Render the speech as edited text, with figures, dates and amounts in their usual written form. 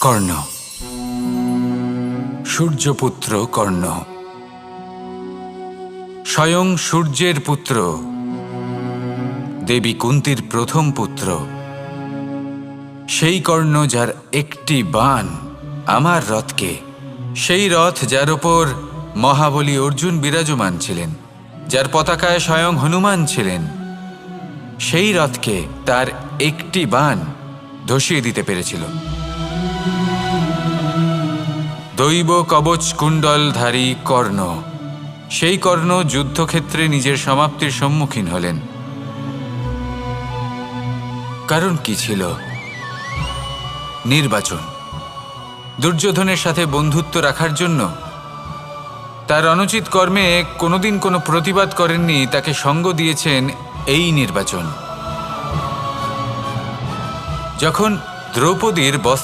কর্ণ, সূর্যপুত্র কর্ণ, স্বয়ং সূর্যের পুত্র, দেবী কুন্তীর প্রথম পুত্র। সেই কর্ণ যার একটি বাণ আমার রথকে, সেই রথ যার ওপর মহাবলী অর্জুন বিরাজমান ছিলেন, যার পতাকায় স্বয়ং হনুমান ছিলেন, সেই রথকে তার একটি বাণ ধসিয়ে দিতে পেরেছিল। দৈব কবচ কুণ্ডলধারী কর্ণ, সেই কর্ণ যুদ্ধক্ষেত্রে নিজের সমাপ্তির সম্মুখীন হলেন। কারণ কি ছিল? নির্বাচন। দুর্যোধনের সাথে বন্ধুত্ব রাখার জন্য তার অনুচিত কর্মে কোনোদিন কোনো প্রতিবাদ করেননি, তাকে সঙ্গ দিয়েছেন এই নির্বাচন। যখন দ্রৌপদীর বস্ত্র